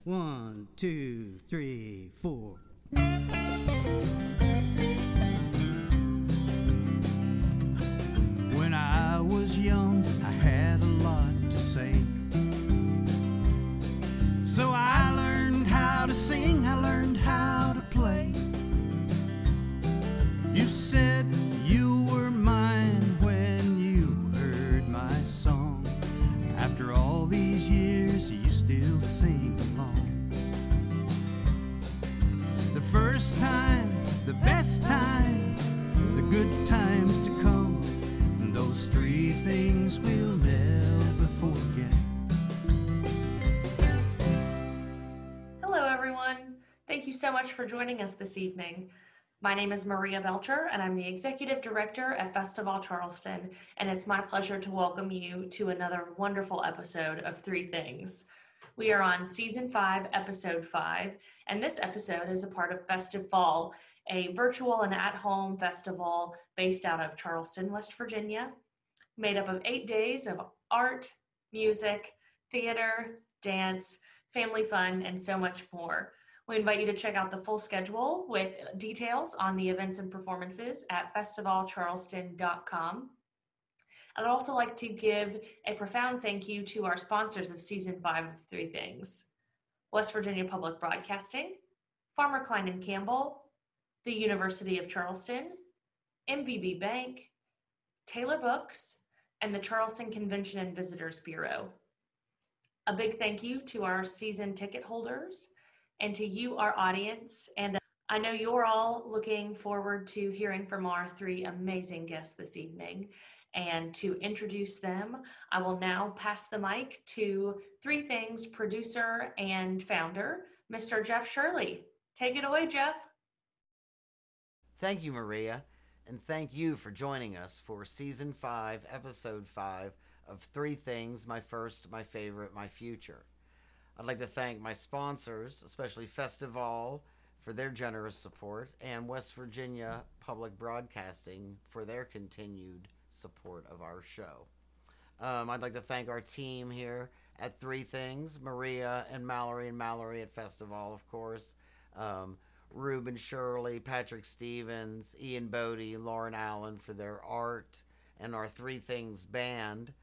1, 2, 3, 4. When I was young, I had a lot to say. So I learned how to sing, I learned how to play. You said you were mine when you heard my song. After all these years, you still sing along. The first time, the best time, the good times to come. Those three things we'll never forget. Hello, everyone. Thank you so much for joining us this evening. My name is Maria Belcher, and I'm the Executive Director at FestivALL Charleston, and it's my pleasure to welcome you to another wonderful episode of Three Things. We are on Season 5, Episode 5, and this episode is a part of FestivFALL, a virtual and at-home festival based out of Charleston, West Virginia, made up of 8 days of art, music, theater, dance, family fun, and so much more. We invite you to check out the full schedule with details on the events and performances at festivallcharleston.com. I'd also like to give a profound thank you to our sponsors of Season 5 of Three Things: West Virginia Public Broadcasting, Farmer Klein & Campbell, the University of Charleston, MVB Bank, Taylor Books, and the Charleston Convention and Visitors Bureau. A big thank you to our season ticket holders and to you, our audience. And I know you're all looking forward to hearing from our three amazing guests this evening. And to introduce them, I will now pass the mic to Three Things producer and founder, Mr. Jeff Shirley. Take it away, Jeff. Thank you, Maria, and thank you for joining us for Season 5, Episode 5 of Three Things, My First, My Favorite, My Future. I'd like to thank my sponsors, especially FestivALL for their generous support, and West Virginia Public Broadcasting for their continued support of our show. I'd like to thank our team here at Three Things, Maria and Mallory at FestivALL, of course, Ruben Shirley, Patrick Stevens, Ian Bodie, Lauren Allen for their art, and our Three Things band,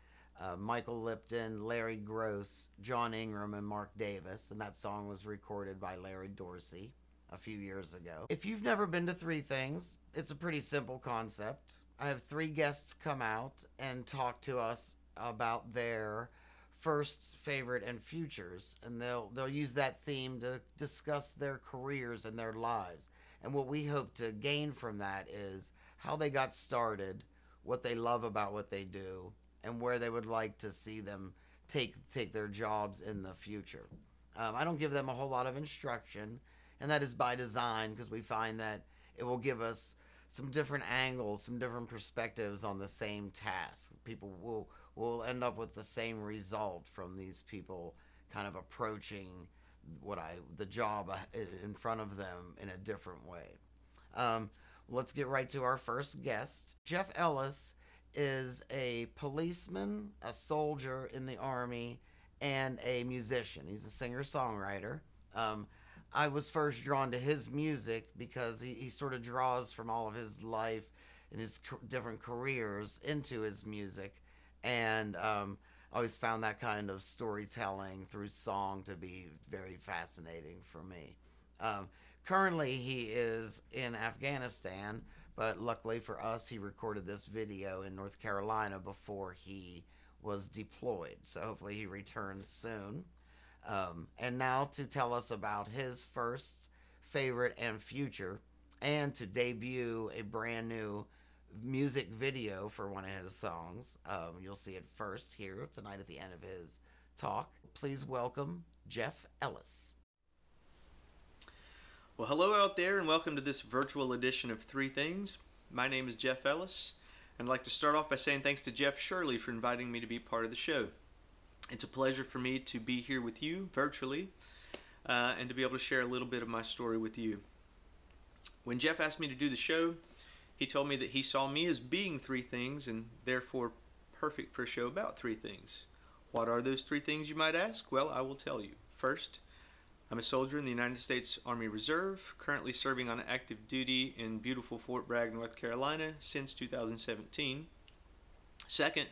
Michael Lipton, Larry Gross, John Ingram, and Mark Davis, and that song was recorded by Larry Dorsey a few years ago. If you've never been to Three Things, it's a pretty simple concept. I have three guests come out and talk to us about their first, favorite, and futures, and they'll use that theme to discuss their careers and their lives. And what we hope to gain from that is how they got started, what they love about what they do, and where they would like to see them take their jobs in the future. I don't give them a whole lot of instruction, and that is by design, because we find that it will give us some different angles, some different perspectives on the same task. People will end up with the same result from these people kind of approaching the job in front of them in a different way. Let's get right to our first guest. Jeff Ellis is a policeman, a soldier in the Army, and a musician. He's a singer-songwriter. I was first drawn to his music because he sort of draws from all of his life and his different careers into his music. And I always found that kind of storytelling through song to be very fascinating for me. Currently, he is in Afghanistan, but luckily for us, he recorded this video in North Carolina before he was deployed. So hopefully he returns soon. And now to tell us about his first, favorite, and future, and to debut a brand new music video for one of his songs. You'll see it first here tonight at the end of his talk. Please welcome Jeff Ellis. Well, hello out there, and welcome to this virtual edition of Three Things. My name is Jeff Ellis, and I'd like to start off by saying thanks to Jeff Shirley for inviting me to be part of the show. It's a pleasure for me to be here with you virtually and to be able to share a little bit of my story with you. When Jeff asked me to do the show, he told me that he saw me as being three things and therefore perfect for a show about three things. What are those three things, you might ask? Well, I will tell you. First, I'm a soldier in the United States Army Reserve, currently serving on active duty in beautiful Fort Bragg, North Carolina since 2017. Second,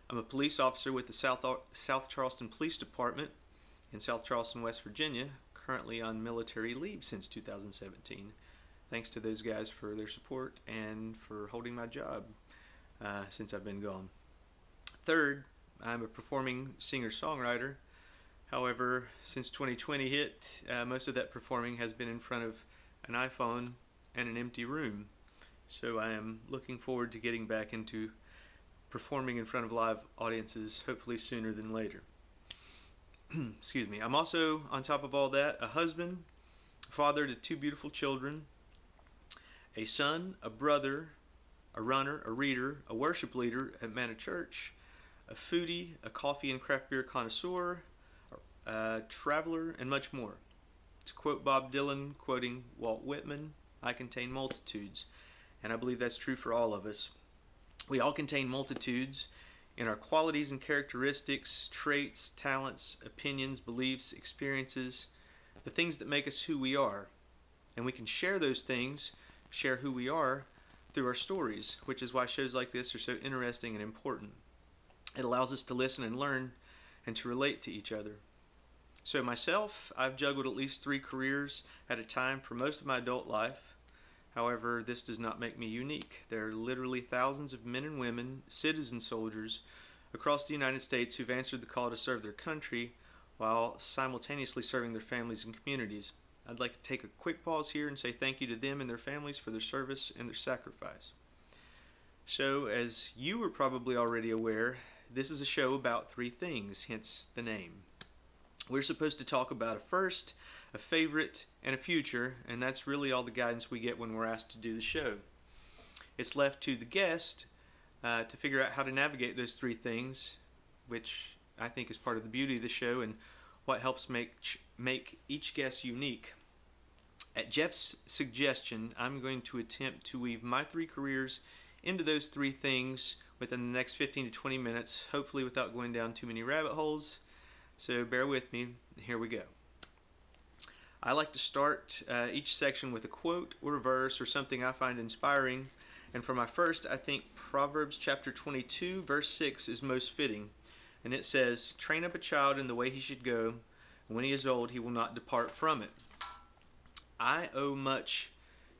I'm a police officer with the South Charleston Police Department in South Charleston, West Virginia, currently on military leave since 2017. Thanks to those guys for their support and for holding my job since I've been gone. Third, I'm a performing singer-songwriter. However, since 2020 hit, most of that performing has been in front of an iPhone and an empty room. So I am looking forward to getting back into performing in front of live audiences, hopefully sooner than later. Excuse me. I'm also, on top of all that, a husband, father to 2 beautiful children, a son, a brother, a runner, a reader, a worship leader at Manna Church, a foodie, a coffee and craft beer connoisseur, a traveler, and much more. To quote Bob Dylan, quoting Walt Whitman, I contain multitudes. And I believe that's true for all of us. We all contain multitudes in our qualities and characteristics, traits, talents, opinions, beliefs, experiences, the things that make us who we are. And we can share those things, share who we are, through our stories, which is why shows like this are so interesting and important. It allows us to listen and learn and to relate to each other. So myself, I've juggled at least 3 careers at a time for most of my adult life. However, this does not make me unique. There are literally thousands of men and women, citizen soldiers, across the United States who've answered the call to serve their country while simultaneously serving their families and communities. I'd like to take a quick pause here and say thank you to them and their families for their service and their sacrifice. So, as you are probably already aware, this is a show about 3 things, hence the name. We're supposed to talk about a first, a favorite, and a future, and that's really all the guidance we get when we're asked to do the show. It's left to the guest to figure out how to navigate those 3 things, which I think is part of the beauty of the show and what helps make each guest unique. At Jeff's suggestion, I'm going to attempt to weave my 3 careers into those 3 things within the next 15 to 20 minutes, hopefully without going down too many rabbit holes. So bear with me. Here we go. I like to start each section with a quote or a verse or something I find inspiring. And for my first, I think Proverbs chapter 22, verse 6 is most fitting. And it says, "Train up a child in the way he should go, and when he is old, he will not depart from it." I owe much,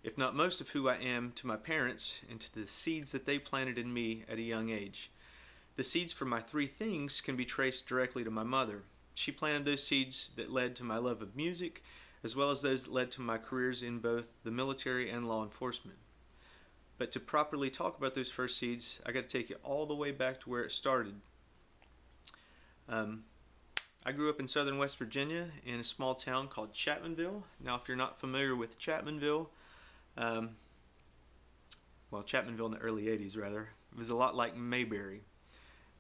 if not most of who I am, to my parents and to the seeds that they planted in me at a young age. The seeds for my 3 things can be traced directly to my mother. She planted those seeds that led to my love of music, as well as those that led to my careers in both the military and law enforcement. But to properly talk about those first seeds, I got to take you all the way back to where it started. I grew up in southern West Virginia in a small town called Chapmanville. Now, if you're not familiar with Chapmanville, Chapmanville in the early 80s rather, it was a lot like Mayberry.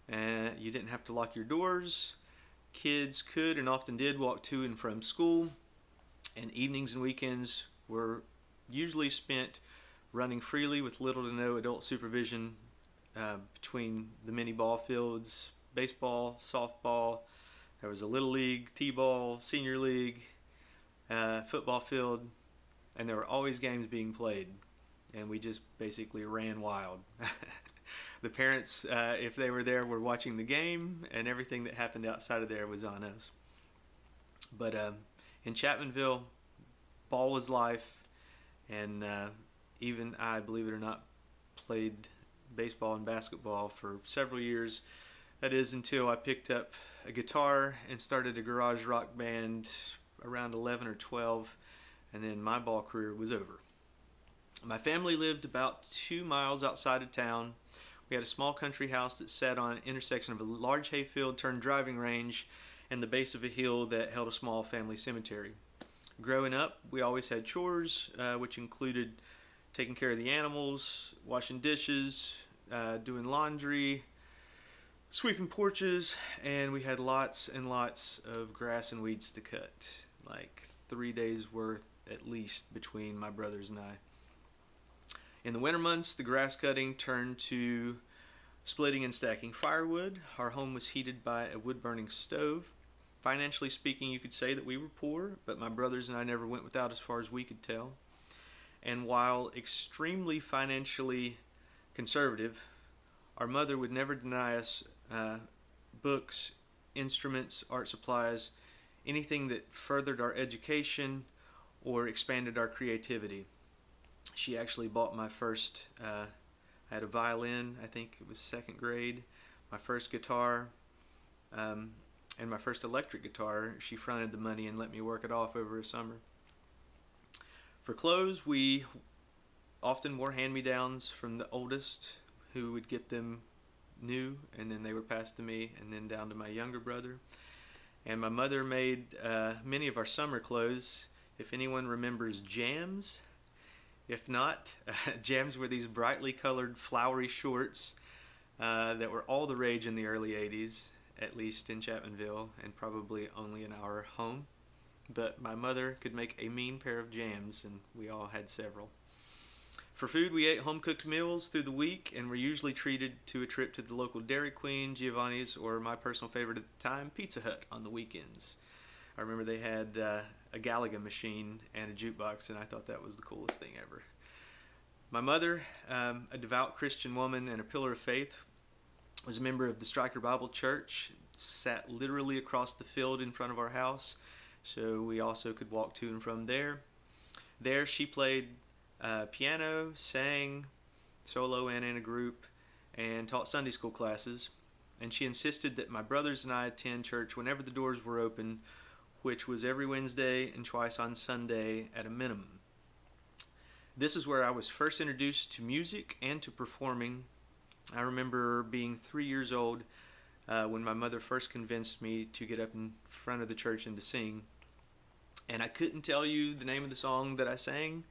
You didn't have to lock your doors. Kids could and often did walk to and from school, and evenings and weekends were usually spent running freely with little to no adult supervision between the mini ball fields, baseball, softball. There was a little league, t-ball, senior league, football field, and there were always games being played, and we just basically ran wild. The parents, if they were there, were watching the game, and everything that happened outside of there was on us. But in Chapmanville, ball was life, and even I, believe it or not, played baseball and basketball for several years. That is until I picked up a guitar and started a garage rock band around 11 or 12, and then my ball career was over. My family lived about 2 miles outside of town. We had a small country house that sat on an intersection of a large hayfield turned driving range and the base of a hill that held a small family cemetery. Growing up, we always had chores, which included taking care of the animals, washing dishes, doing laundry, sweeping porches, and we had lots and lots of grass and weeds to cut, like 3 days worth at least between my brothers and I. In the winter months, the grass cutting turned to splitting and stacking firewood. Our home was heated by a wood-burning stove. Financially speaking, you could say that we were poor, but my brothers and I never went without as far as we could tell. And while extremely financially conservative, our mother would never deny us books, instruments, art supplies, anything that furthered our education or expanded our creativity. She actually bought my first, I had a violin, I think it was second grade, my first guitar, and my first electric guitar. She fronted the money and let me work it off over a summer. For clothes, we often wore hand-me-downs from the oldest, who would get them new, and then they were passed to me, and then down to my younger brother. And my mother made many of our summer clothes. If anyone remembers jams, if not, jams were these brightly colored flowery shorts that were all the rage in the early 80s, at least in Chapmanville, and probably only in our home. But my mother could make a mean pair of jams, and we all had several. For food, we ate home-cooked meals through the week, and were usually treated to a trip to the local Dairy Queen, Giovanni's, or my personal favorite at the time, Pizza Hut, on the weekends. I remember they had a Galaga machine and a jukebox, and I thought that was the coolest thing ever. My mother, a devout Christian woman and a pillar of faith, was a member of the Stryker Bible Church, sat literally across the field in front of our house, so we also could walk to and from there. There she played piano, sang, solo and in a group, and taught Sunday school classes. And she insisted that my brothers and I attend church whenever the doors were open, which was every Wednesday and twice on Sunday at a minimum. This is where I was first introduced to music and to performing. I remember being 3 years old when my mother first convinced me to get up in front of the church and to sing. And I couldn't tell you the name of the song that I sang,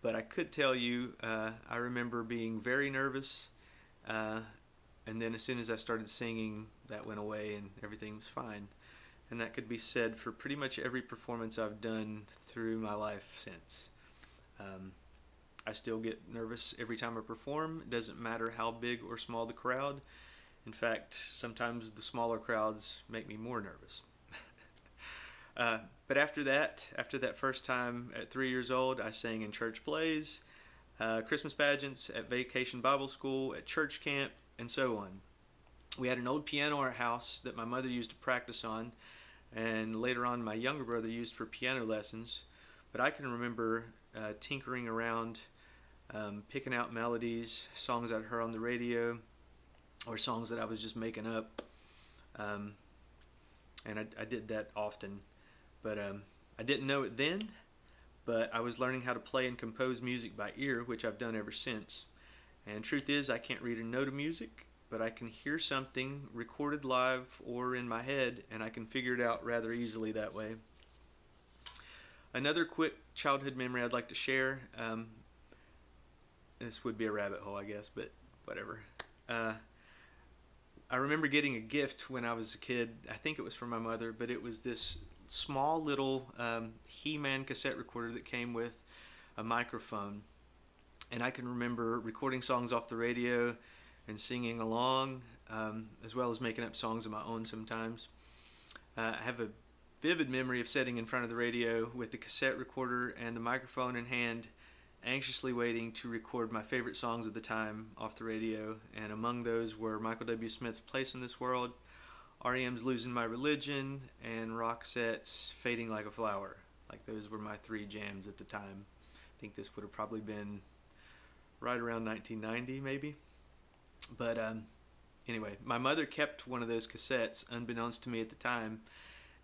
but I could tell you I remember being very nervous, and then as soon as I started singing, that went away and everything was fine. And that could be said for pretty much every performance I've done through my life since. I still get nervous every time I perform. It doesn't matter how big or small the crowd. In fact, sometimes the smaller crowds make me more nervous. But after that first time at 3 years old, I sang in church plays, Christmas pageants, at vacation Bible school, at church camp, and so on. We had an old piano in our house that my mother used to practice on, and later on my younger brother used for piano lessons. But I can remember tinkering around, picking out melodies, songs I'd heard on the radio, or songs that I was just making up. And I did that often. But I didn't know it then, but I was learning how to play and compose music by ear, which I've done ever since. And truth is, I can't read a note of music, but I can hear something recorded live or in my head, and I can figure it out rather easily that way. Another quick childhood memory I'd like to share, this would be a rabbit hole, I guess, but whatever. I remember getting a gift when I was a kid. I think it was from my mother, but it was this small little He-Man cassette recorder that came with a microphone. And I can remember recording songs off the radio and singing along, as well as making up songs of my own sometimes. I have a vivid memory of sitting in front of the radio with the cassette recorder and the microphone in hand, anxiously waiting to record my favorite songs of the time off the radio. And among those were Michael W. Smith's Place in This World, R.E.M.'s Losing My Religion, and Roxette's Fading Like a Flower. Like, those were my three jams at the time. I think this would have probably been right around 1990 maybe. But anyway, my mother kept one of those cassettes unbeknownst to me at the time,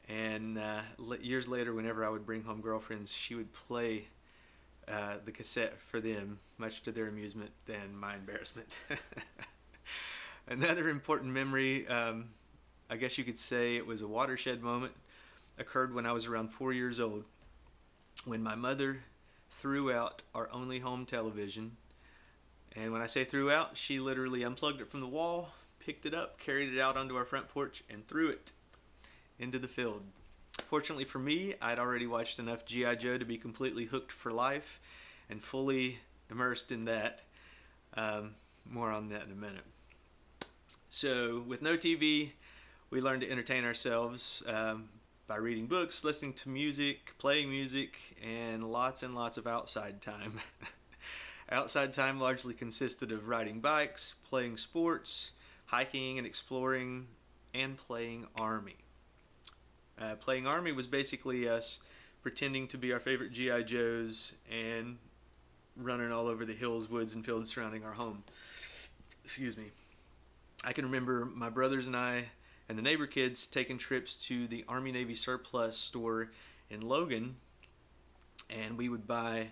and years later, whenever I would bring home girlfriends, she would play the cassette for them, much to their amusement and my embarrassment. Another important memory, I guess you could say it was a watershed moment, occurred when I was around 4 years old, when my mother threw out our only home television. And when I say threw out, she literally unplugged it from the wall, picked it up, carried it out onto our front porch, and threw it into the field. Fortunately for me, I'd already watched enough G.I. Joe to be completely hooked for life and fully immersed in that. More on that in a minute. So, with no TV We learn to entertain ourselves by reading books, listening to music, playing music, and lots of outside time. Outside time largely consisted of riding bikes, playing sports, hiking and exploring, and playing Army. Playing Army was basically us pretending to be our favorite G.I. Joes and running all over the hills, woods, and fields surrounding our home. Excuse me. I can remember my brothers and I and the neighbor kids taking trips to the Army-Navy surplus store in Logan, and we would buy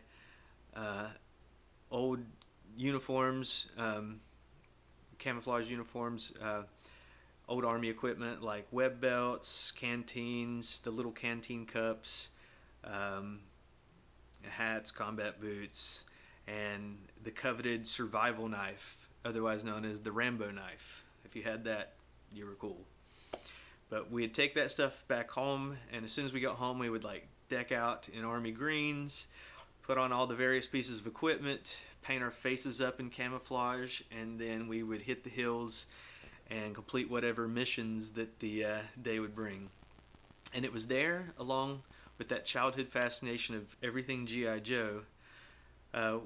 old uniforms, camouflage uniforms, old Army equipment like web belts, canteens, the little canteen cups, hats, combat boots, and the coveted survival knife, otherwise known as the Rambo knife. If you had that, you were cool. But we'd take that stuff back home, and as soon as we got home, we would like deck out in Army greens, put on all the various pieces of equipment, paint our faces up in camouflage, and then we would hit the hills and complete whatever missions that the day would bring. And it was there, along with that childhood fascination of everything G.I. Joe,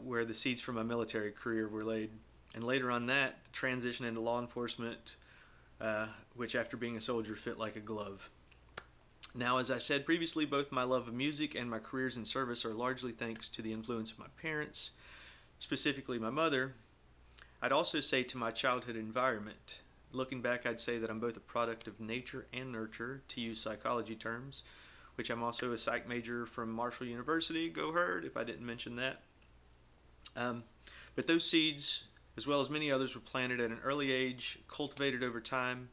where the seeds for my military career were laid. And later on that, the transition into law enforcement, which after being a soldier fit like a glove. Now, as I said previously, both my love of music and my careers in service are largely thanks to the influence of my parents, specifically my mother. I'd also say to my childhood environment. Looking back, I'd say that I'm both a product of nature and nurture, to use psychology terms, which I'm also a psych major from Marshall University. Go Herd, if I didn't mention that. But those seeds, as well as many others, were planted at an early age, cultivated over time,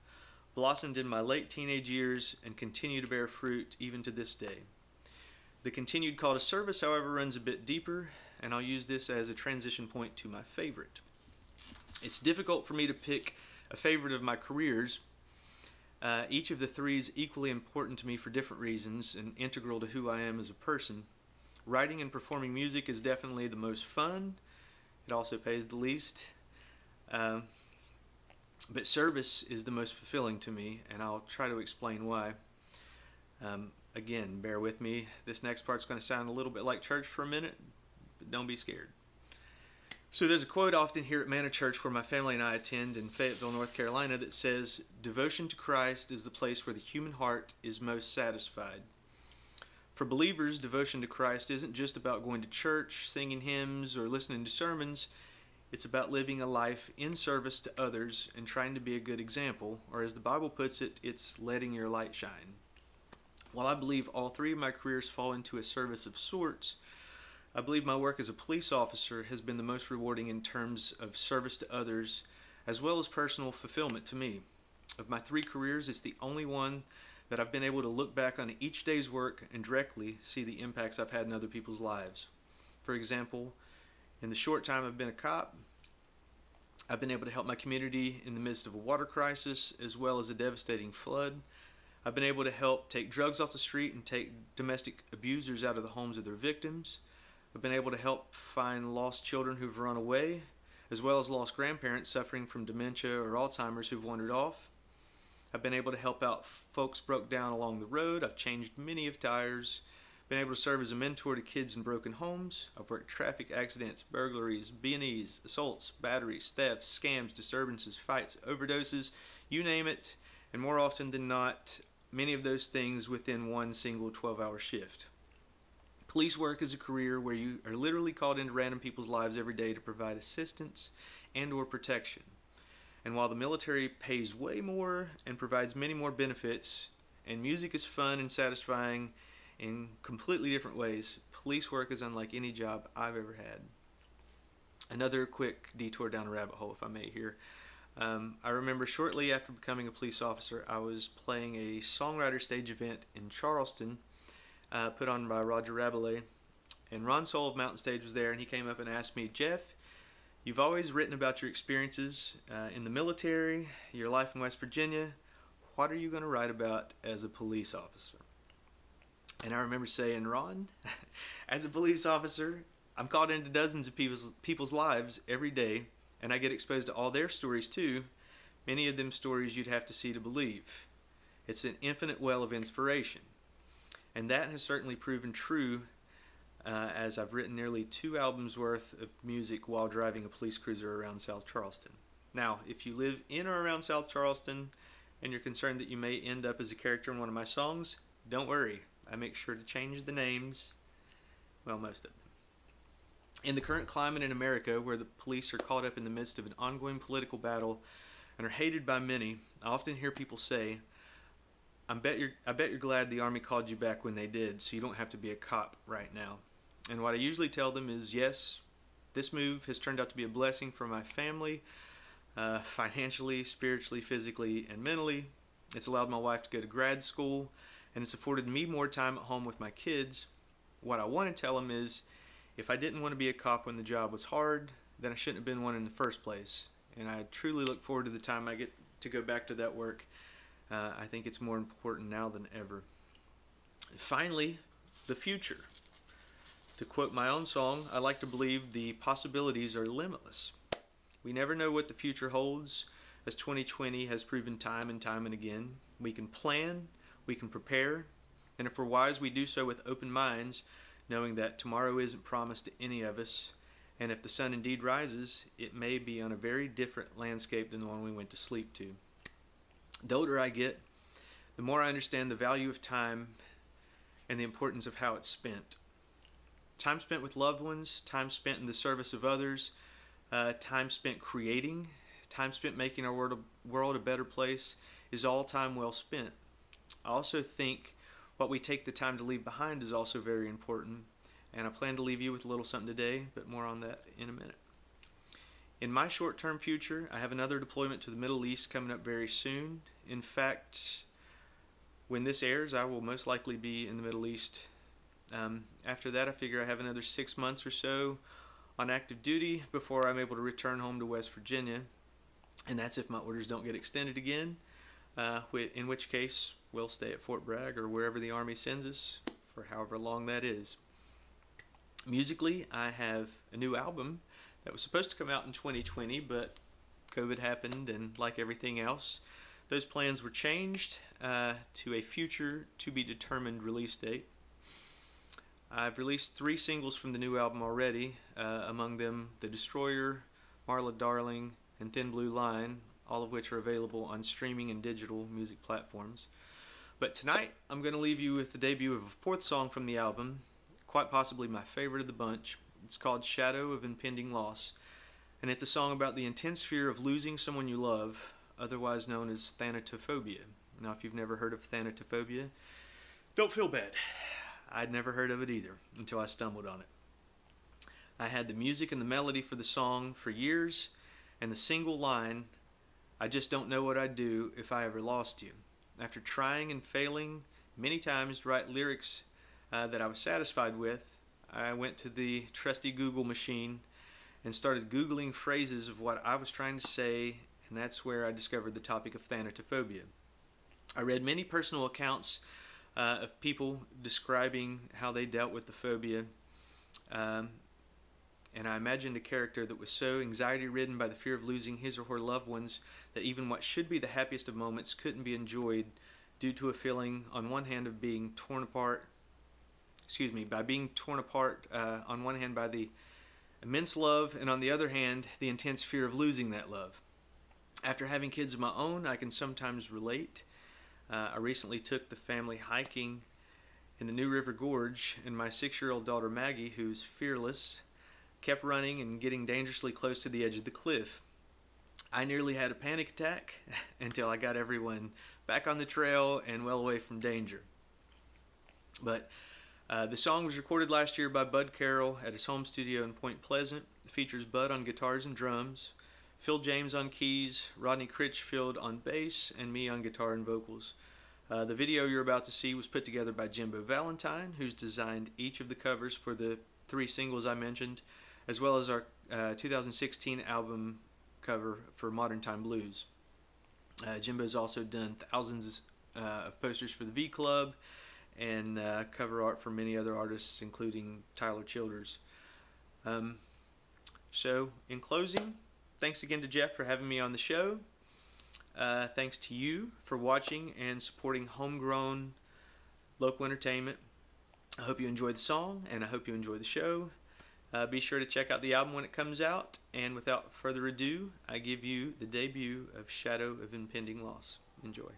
blossomed in my late teenage years, and continue to bear fruit even to this day. The continued call to service, however, runs a bit deeper, and I'll use this as a transition point to my favorite. It's difficult for me to pick a favorite of my careers. Each of the three is equally important to me for different reasons and integral to who I am as a person. Writing and performing music is definitely the most fun. It also pays the least. But service is the most fulfilling to me, and I'll try to explain why. Again, bear with me. This next part's going to sound a little bit like church for a minute, but don't be scared. So there's a quote often here at Manna Church, where my family and I attend in Fayetteville, North Carolina, that says, "Devotion to Christ is the place where the human heart is most satisfied." For believers, devotion to Christ isn't just about going to church, singing hymns, or listening to sermons. It's about living a life in service to others and trying to be a good example, or as the Bible puts it, it's letting your light shine. While I believe all three of my careers fall into a service of sorts, I believe my work as a police officer has been the most rewarding in terms of service to others, as well as personal fulfillment to me. Of my three careers, it's the only one that I've been able to look back on each day's work and directly see the impacts I've had in other people's lives. For example, in the short time I've been a cop, I've been able to help my community in the midst of a water crisis as well as a devastating flood. I've been able to help take drugs off the street and take domestic abusers out of the homes of their victims. I've been able to help find lost children who've run away, as well as lost grandparents suffering from dementia or Alzheimer's who've wandered off. I've been able to help out folks broke down along the road. I've changed many of tires. Been able to serve as a mentor to kids in broken homes. I've worked traffic accidents, burglaries, B&Es, assaults, batteries, thefts, scams, disturbances, fights, overdoses, you name it, and more often than not, many of those things within one single 12-hour shift. Police work is a career where you are literally called into random people's lives every day to provide assistance and or protection. And while the military pays way more and provides many more benefits, and music is fun and satisfying in completely different ways, police work is unlike any job I've ever had. Another quick detour down a rabbit hole, if I may here. I remember shortly after becoming a police officer, I was playing a songwriter stage event in Charleston, put on by Roger Rabelais, and Ron Soul of Mountain Stage was there, and he came up and asked me, "Jeff, you've always written about your experiences in the military, your life in West Virginia. What are you going to write about as a police officer?" And I remember saying, "Ron, as a police officer, I'm called into dozens of people's lives every day, and I get exposed to all their stories too, many of them stories you'd have to see to believe. It's an infinite well of inspiration. And that has certainly proven true as I've written nearly 2 albums worth of music while driving a police cruiser around South Charleston. Now, if you live in or around South Charleston and you're concerned that you may end up as a character in one of my songs, don't worry. I make sure to change the names, well, most of them. In the current climate in America, where the police are caught up in the midst of an ongoing political battle and are hated by many, I often hear people say, I bet you're glad the Army called you back when they did, so you don't have to be a cop right now. And what I usually tell them is, yes, this move has turned out to be a blessing for my family, financially, spiritually, physically, and mentally. It's allowed my wife to go to grad school, and it's afforded me more time at home with my kids. What I want to tell them is, if I didn't want to be a cop when the job was hard, then I shouldn't have been one in the first place. And I truly look forward to the time I get to go back to that work. I think it's more important now than ever. Finally, the future. To quote my own song, I like to believe the possibilities are limitless. We never know what the future holds, as 2020 has proven time and time and again. We can plan, we can prepare, and if we're wise, we do so with open minds, knowing that tomorrow isn't promised to any of us, and if the sun indeed rises, it may be on a very different landscape than the one we went to sleep to. The older I get, the more I understand the value of time and the importance of how it's spent. Time spent with loved ones, time spent in the service of others, time spent creating, time spent making our world a better place is all time well spent. I also think what we take the time to leave behind is also very important, and I plan to leave you with a little something today, but more on that in a minute. In my short-term future, I have another deployment to the Middle East coming up very soon. In fact, when this airs, I will most likely be in the Middle East. After that, I figure I have another 6 months or so on active duty before I'm able to return home to West Virginia, and that's if my orders don't get extended again, in which case we'll stay at Fort Bragg or wherever the Army sends us for however long that is. Musically, I have a new album that was supposed to come out in 2020, but COVID happened, and like everything else, those plans were changed to a future to be determined release date. I've released 3 singles from the new album already, among them The Destroyer, Marla Darling, and Thin Blue Line, all of which are available on streaming and digital music platforms. But tonight, I'm going to leave you with the debut of a 4th song from the album, quite possibly my favorite of the bunch. It's called Shadow of Impending Loss, and it's a song about the intense fear of losing someone you love, otherwise known as thanatophobia. Now, if you've never heard of thanatophobia, don't feel bad. I'd never heard of it either until I stumbled on it. I had the music and the melody for the song for years, and the single line, I just don't know what I'd do if I ever lost you. After trying and failing many times to write lyrics that I was satisfied with, I went to the trusty Google machine and started Googling phrases of what I was trying to say, and that's where I discovered the topic of thanatophobia. I read many personal accounts of people describing how they dealt with the phobia, and I imagined a character that was so anxiety-ridden by the fear of losing his or her loved ones that even what should be the happiest of moments couldn't be enjoyed due to a feeling on one hand of being torn apart, by being torn apart on one hand by the immense love, and on the other hand, the intense fear of losing that love. After having kids of my own, I can sometimes relate. I recently took the family hiking in the New River Gorge, and my 6-year-old daughter Maggie, who's fearless, kept running and getting dangerously close to the edge of the cliff. I nearly had a panic attack until I got everyone back on the trail and well away from danger. But the song was recorded last year by Bud Carroll at his home studio in Point Pleasant. It features Bud on guitars and drums, Phil James on keys, Rodney Critchfield on bass, and me on guitar and vocals. The video you're about to see was put together by Jimbo Valentine, who's designed each of the covers for the 3 singles I mentioned, as well as our 2016 album cover for Modern Time Blues. Jimbo's also done thousands of posters for the V Club and cover art for many other artists, including Tyler Childers. So, in closing, thanks again to Jeff for having me on the show. Thanks to you for watching and supporting homegrown local entertainment. I hope you enjoyed the song, and I hope you enjoy the show. Be sure to check out the album when it comes out. And without further ado, I give you the debut of Shadow of Impending Loss. Enjoy.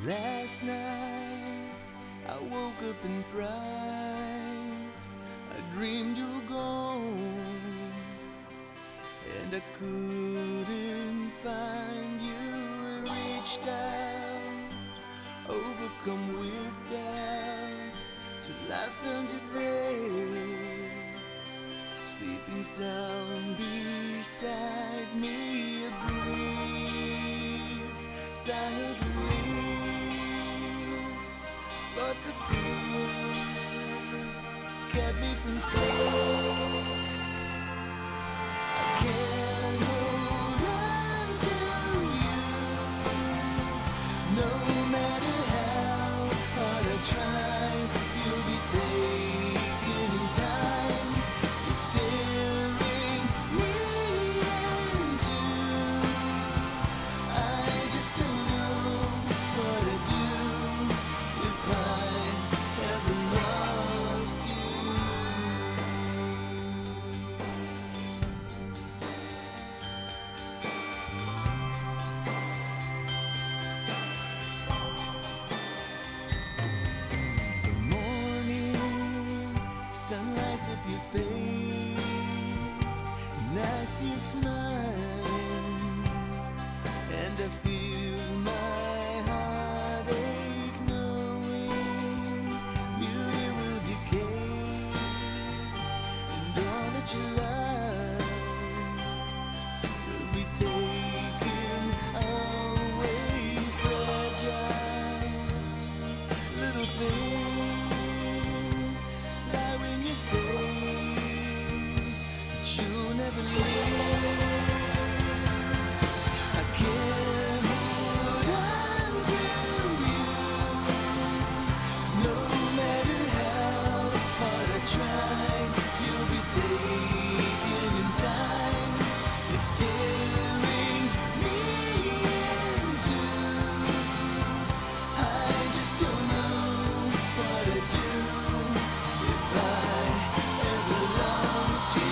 Last night I woke up in fright. I dreamed you were gone, and I couldn't find you. I reached out, overcome with doubt, till I found you there, sleeping sound beside me. A brief sigh of relief, but the fear kept me from sleep. I can't hold on to you, no matter how hard I try. You'll be taken in time. It's tearing me in two. I just don't know what to do if I ever lost you. The morning sun lights up your face, and I see you smiling, and I feel my heartache, knowing beauty will decay, and all that you love will be taken away. Fragile little thing, lie when you say that you'll never leave. I can't hold on to you, no matter how hard I try. You'll be taken in time. It's tearing me in two. I just don't know what to do if I ever lost you.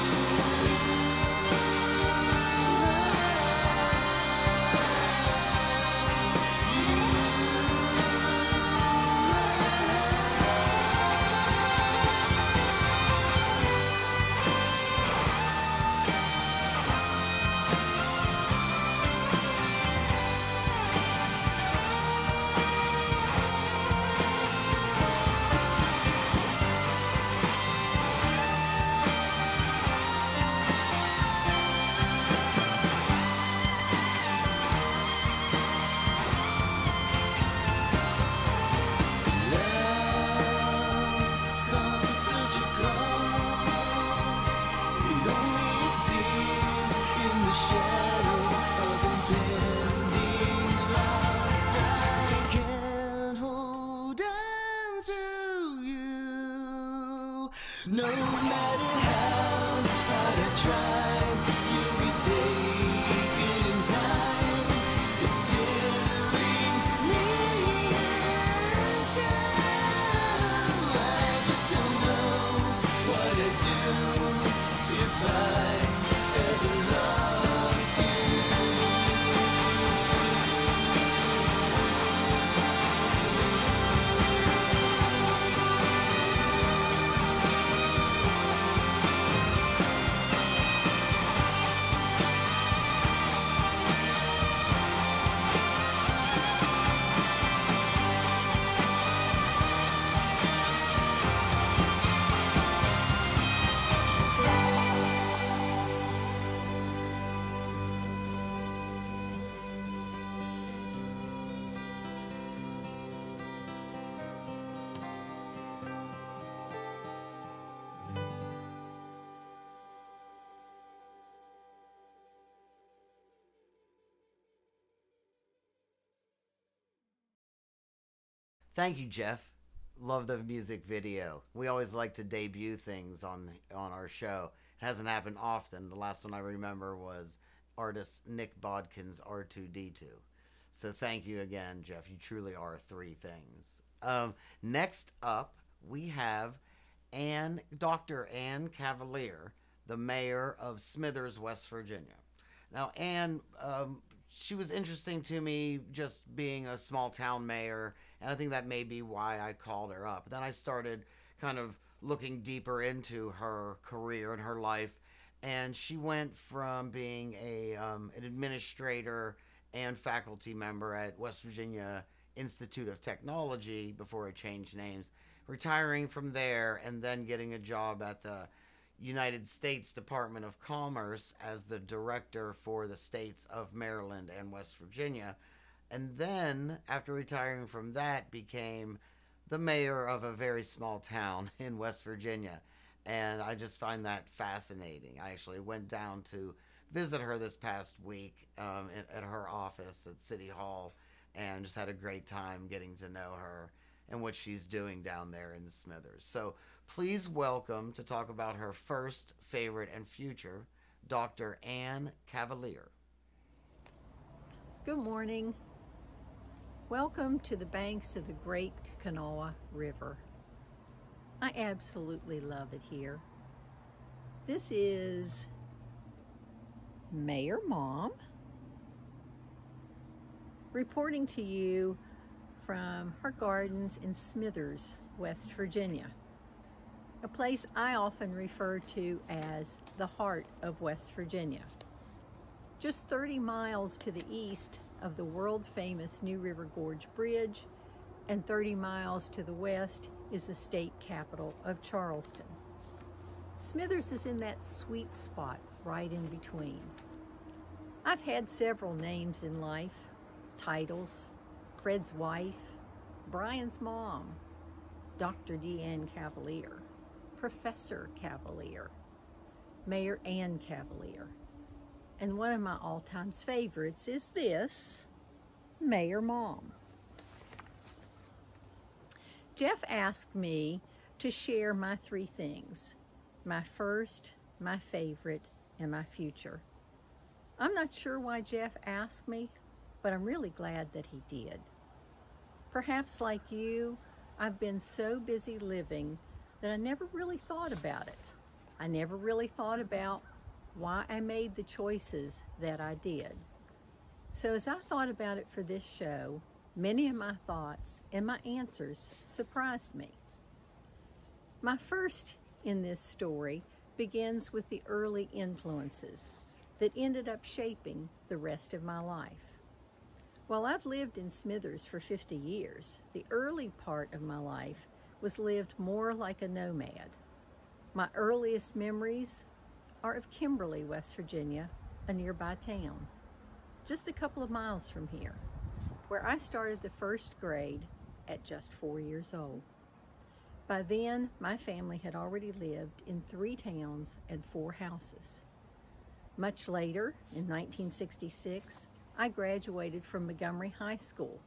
No matter how hard I try, you'll be taken in time. It's tearing me into. I just don't know what to do if I ever lost you. Thank you, Jeff. Love the music video. We always like to debut things on our show. It hasn't happened often. The last one I remember was artist Nick Bodkin's R2D2. So thank you again, Jeff. You truly are three things. Next up, we have Dr. Ann Cavalier, the mayor of Smithers, West Virginia. Now, Ann, she was interesting to me just being a small town mayor, and I think that may be why I called her up. Then I started kind of looking deeper into her career and her life, and she went from being an administrator and faculty member at West Virginia Institute of Technology before it changed names, retiring from there and then getting a job at the United States Department of Commerce as the director for the states of Maryland and West Virginia. And then, after retiring from that, became the mayor of a very small town in West Virginia. And I just find that fascinating. I actually went down to visit her this past week at her office at City Hall and just had a great time getting to know her and what she's doing down there in Smithers. So please welcome, to talk about her first, favorite, and future, Dr. Ann Cavalier. Good morning. Welcome to the banks of the Great Kanawha River. I absolutely love it here. This is Mayor Mom reporting to you from her gardens in Smithers, West Virginia, a place I often refer to as the heart of West Virginia. Just 30 miles to the east of the world-famous New River Gorge Bridge, and 30 miles to the west is the state capital of Charleston. Smithers is in that sweet spot right in between. I've had several names in life, titles: Fred's wife, Brian's mom, Dr. D.N. Cavalier, Professor Cavalier, Mayor Ann Cavalier. And one of my all-time favorites is this, Mayor Mom. Jeff asked me to share my three things: my first, my favorite, and my future. I'm not sure why Jeff asked me, but I'm really glad that he did. Perhaps like you, I've been so busy living that I never really thought about it. I never really thought about why I made the choices that I did. So as I thought about it for this show, many of my thoughts and my answers surprised me. My first in this story begins with the early influences that ended up shaping the rest of my life. While I've lived in Smithers for 50 years, the early part of my life was lived more like a nomad. My earliest memories are of Kimberly, West Virginia, a nearby town, just a couple of miles from here, where I started the first grade at just 4 years old. By then, my family had already lived in 3 towns and 4 houses. Much later, in 1966, I graduated from Montgomery High School.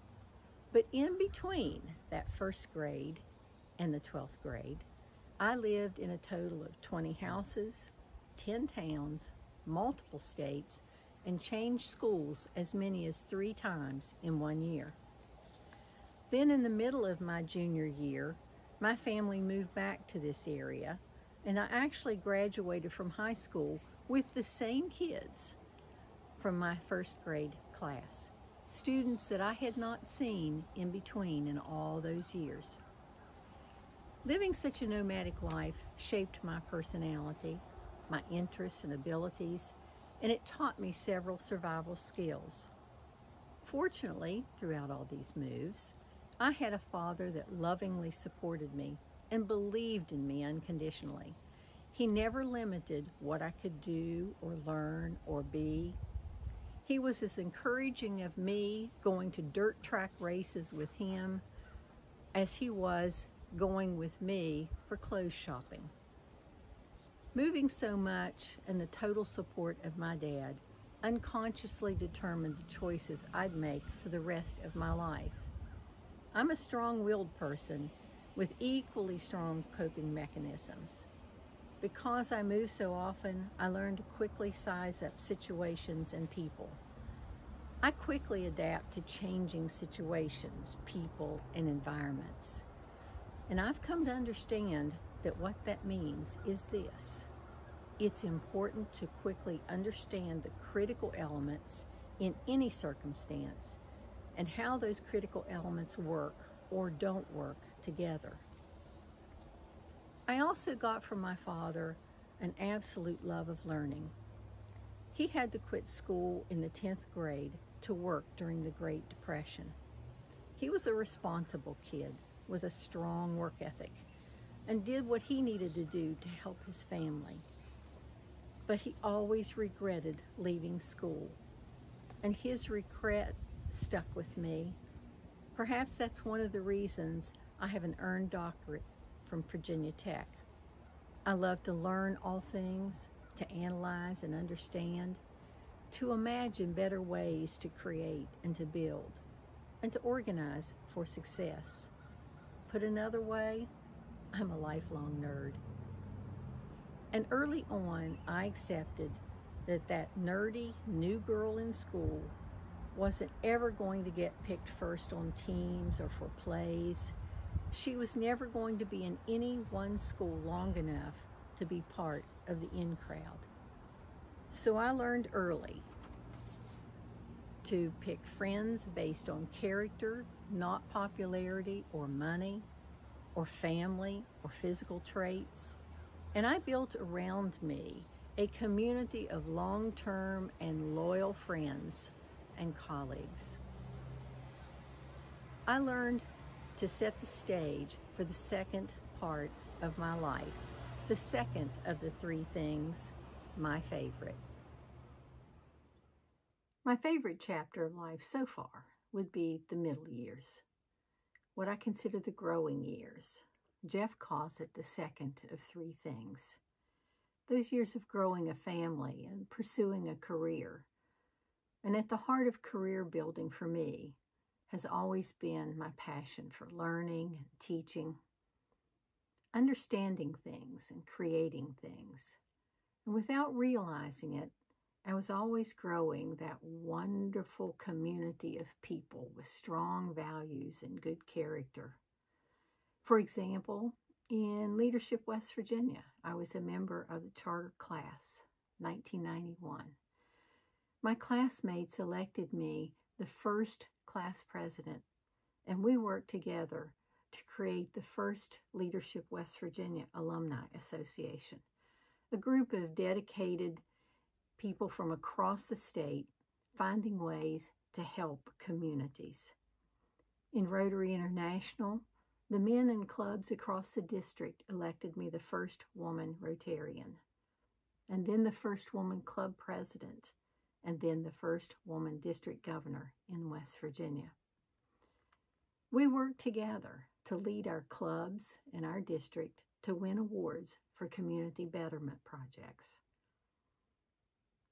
But in between that first grade and the 12th grade, I lived in a total of 20 houses, 10 towns, multiple states, and changed schools as many as 3 times in 1 year. Then in the middle of my junior year, my family moved back to this area, and I actually graduated from high school with the same kids from my first grade class, students that I had not seen in between in all those years. Living such a nomadic life shaped my personality, my interests and abilities, and it taught me several survival skills. Fortunately, throughout all these moves, I had a father that lovingly supported me and believed in me unconditionally. He never limited what I could do or learn or be. He was as encouraging of me going to dirt track races with him as he was going with me for clothes shopping. Moving so much and the total support of my dad unconsciously determined the choices I'd make for the rest of my life. I'm a strong-willed person with equally strong coping mechanisms. Because I move so often, I learn to quickly size up situations and people. I quickly adapt to changing situations, people, and environments. And I've come to understand that what that means is this. It's important to quickly understand the critical elements in any circumstance and how those critical elements work or don't work together. I also got from my father an absolute love of learning. He had to quit school in the 10th grade to work during the Great Depression. He was a responsible kid with a strong work ethic and did what he needed to do to help his family. But he always regretted leaving school, and his regret stuck with me. Perhaps that's one of the reasons I have an earned doctorate from Virginia Tech. I love to learn all things, to analyze and understand, to imagine better ways to create and to build, and to organize for success. Put another way, I'm a lifelong nerd. And early on, I accepted that nerdy new girl in school wasn't ever going to get picked first on teams or for plays. She was never going to be in any one school long enough to be part of the in crowd. So I learned early to pick friends based on character, not popularity or money or family or physical traits. And I built around me a community of long-term and loyal friends and colleagues. I learned to set the stage for the second part of my life, the second of the three things, my favorite. My favorite chapter of life so far would be the middle years, what I consider the growing years. Jeff calls it the second of three things. Those years of growing a family and pursuing a career. And at the heart of career building for me has always been my passion for learning and teaching, understanding things and creating things. And without realizing it, I was always growing that wonderful community of people with strong values and good character. For example, in Leadership West Virginia, I was a member of the charter class, 1991. My classmates elected me the first class president, and we worked together to create the first Leadership West Virginia Alumni Association, a group of dedicated people from across the state finding ways to help communities. In Rotary International, the men and clubs across the district elected me the first woman Rotarian, and then the first woman club president, and then the first woman district governor in West Virginia. We worked together to lead our clubs and our district to win awards for community betterment projects.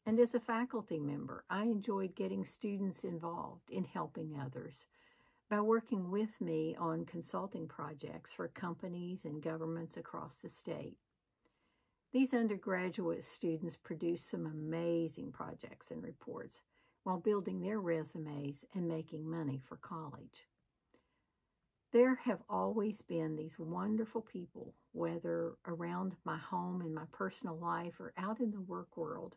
And as a faculty member, I enjoyed getting students involved in helping others by working with me on consulting projects for companies and governments across the state. These undergraduate students produced some amazing projects and reports while building their resumes and making money for college. There have always been these wonderful people, whether around my home in my personal life or out in the work world,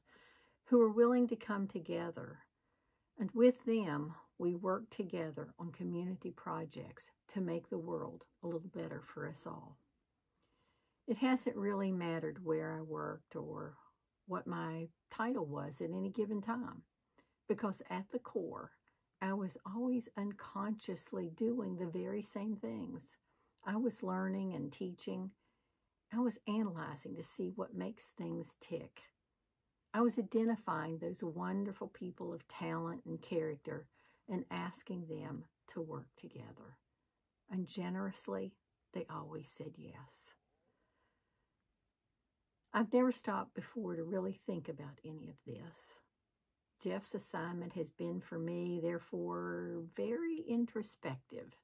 who are willing to come together. And with them, we work together on community projects to make the world a little better for us all. It hasn't really mattered where I worked or what my title was at any given time, because at the core, I was always unconsciously doing the very same things. I was learning and teaching. I was analyzing to see what makes things tick. I was identifying those wonderful people of talent and character and asking them to work together. And generously, they always said yes. I've never stopped before to really think about any of this. Jeff's assignment has been for me, therefore, very introspective.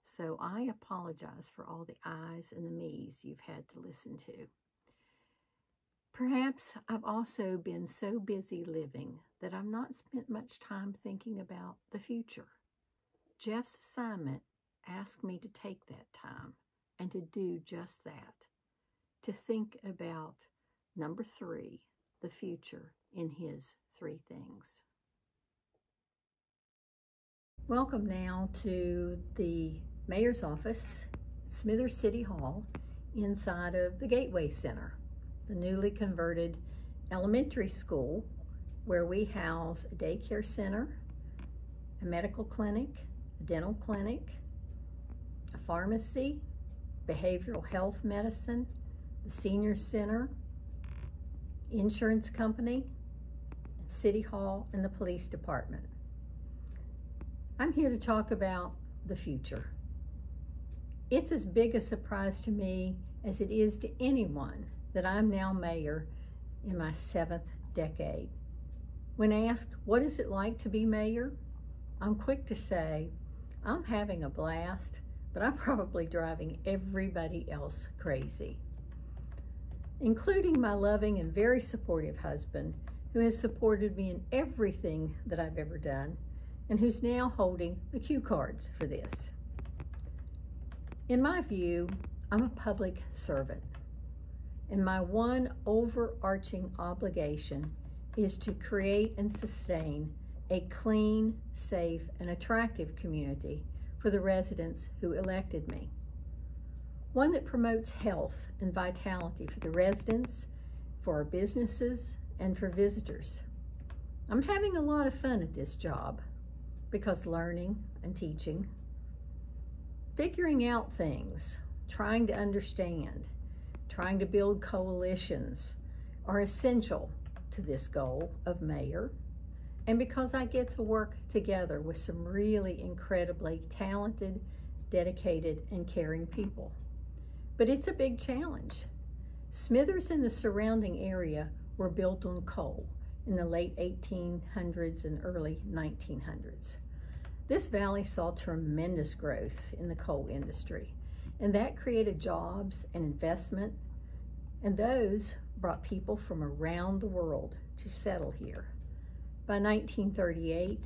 so I apologize for all the I's and the me's you've had to listen to. Perhaps I've also been so busy living that I've not spent much time thinking about the future. Jeff's assignment asked me to take that time and to do just that, to think about number 3, the future, in his 3 things. Welcome now to the Mayor's office, Smithers City Hall, inside of the Gateway Center, the newly converted elementary school where we house a daycare center, a medical clinic, a dental clinic, a pharmacy, behavioral health medicine, the senior center, insurance company, City Hall, and the police department. I'm here to talk about the future. It's as big a surprise to me as it is to anyone that I'm now mayor in my 7th decade. When asked, what is it like to be mayor? I'm quick to say, I'm having a blast, but I'm probably driving everybody else crazy, including my loving and very supportive husband, who has supported me in everything that I've ever done, and who's now holding the cue cards for this. In my view, I'm a public servant, and my one overarching obligation is to create and sustain a clean, safe, and attractive community for the residents who elected me. One that promotes health and vitality for the residents, for our businesses, and for visitors. I'm having a lot of fun at this job because learning and teaching, figuring out things, trying to understand, trying to build coalitions are essential to this goal of mayor, and because I get to work together with some really incredibly talented, dedicated, and caring people. But it's a big challenge. Smithers and the surrounding area were built on coal in the late 1800s and early 1900s. This valley saw tremendous growth in the coal industry, and that created jobs and investment, and those brought people from around the world to settle here. By 1938,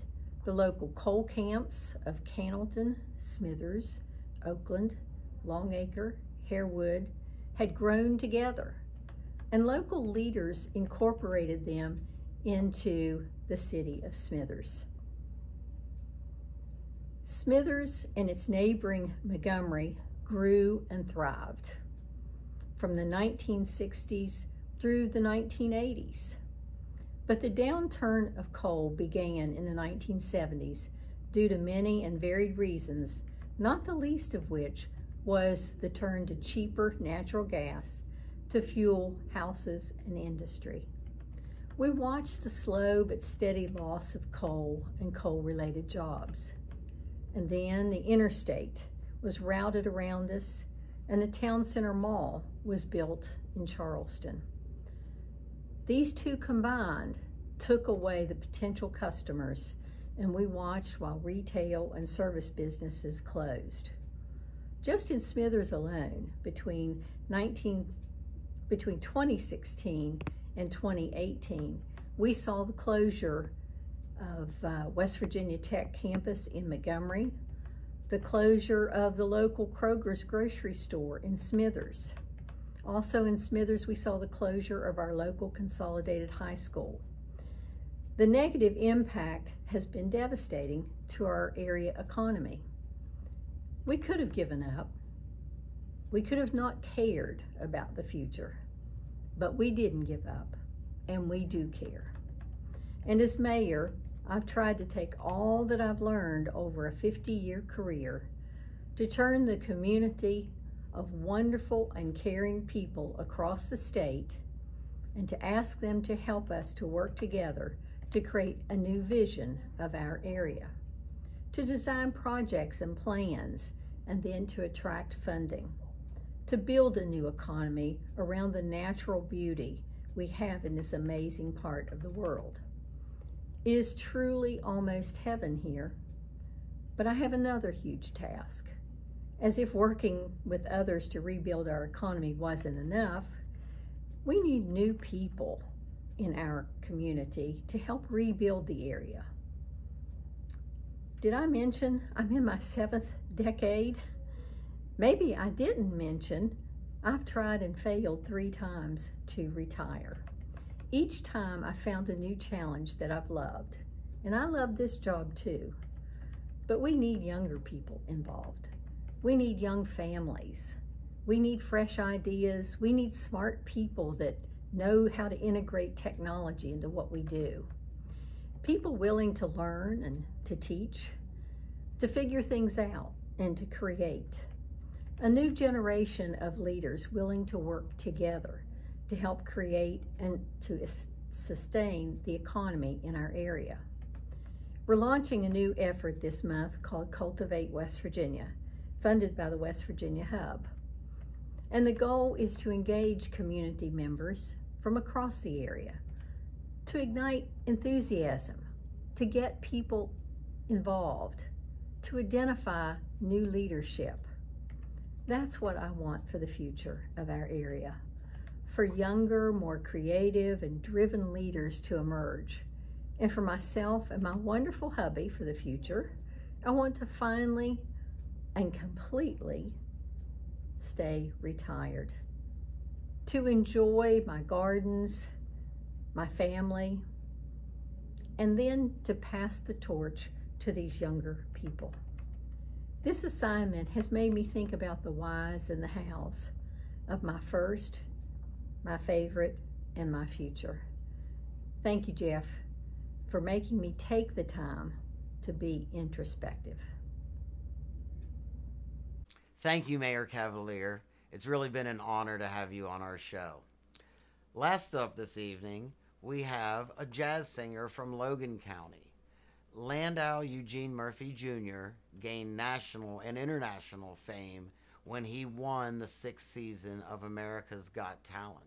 the local coal camps of Cannelton, Smithers, Oakland, Longacre, Harewood had grown together, and local leaders incorporated them into the city of Smithers. Smithers and its neighboring Montgomery grew and thrived from the 1960s through the 1980s. But the downturn of coal began in the 1970s due to many and varied reasons, not the least of which was the turn to cheaper natural gas to fuel houses and industry. We watched the slow but steady loss of coal and coal-related jobs. And then the interstate was routed around us, and the town center mall was built in Charleston. These two combined took away the potential customers, and we watched while retail and service businesses closed. Just in Smithers alone, between 2016 and 2018, we saw the closure of West Virginia Tech campus in Montgomery, the closure of the local Kroger's grocery store in Smithers. Also in Smithers, we saw the closure of our local consolidated high school. The negative impact has been devastating to our area economy. We could have given up. We could have not cared about the future, but we didn't give up, and we do care. And as mayor, I've tried to take all that I've learned over a 50-year career to turn the community of wonderful and caring people across the state and to ask them to help us to work together to create a new vision of our area, to design projects and plans, and then to attract funding, to build a new economy around the natural beauty we have in this amazing part of the world. It is truly almost heaven here, but I have another huge task, As if working with others to rebuild our economy wasn't enough, we need new people in our community to help rebuild the area. Did I mention I'm in my 7th decade? Maybe I didn't mention I've tried and failed 3 times to retire. Each time I found a new challenge that I've loved, and I love this job too. But we need younger people involved. We need young families. We need fresh ideas. We need smart people that know how to integrate technology into what we do. People willing to learn and to teach, to figure things out and to create. A new generation of leaders willing to work together to help create and to sustain the economy in our area. We're launching a new effort this month called Cultivate West Virginia, funded by the West Virginia Hub. And the goal is to engage community members from across the area, to ignite enthusiasm, to get people involved, to identify new leadership. That's what I want for the future of our area, for younger, more creative and driven leaders to emerge. And for myself and my wonderful hubby for the future, I want to finally and completely stay retired, to enjoy my gardens, my family, and then to pass the torch to these younger people. This assignment has made me think about the whys and the hows of my first, my favorite, and my future. Thank you, Jeff, for making me take the time to be introspective. Thank you, Mayor Cavalier. It's really been an honor to have you on our show. Last up this evening, we have a jazz singer from Logan County. Landau Eugene Murphy Jr. gained national and international fame when he won the 6th season of America's Got Talent.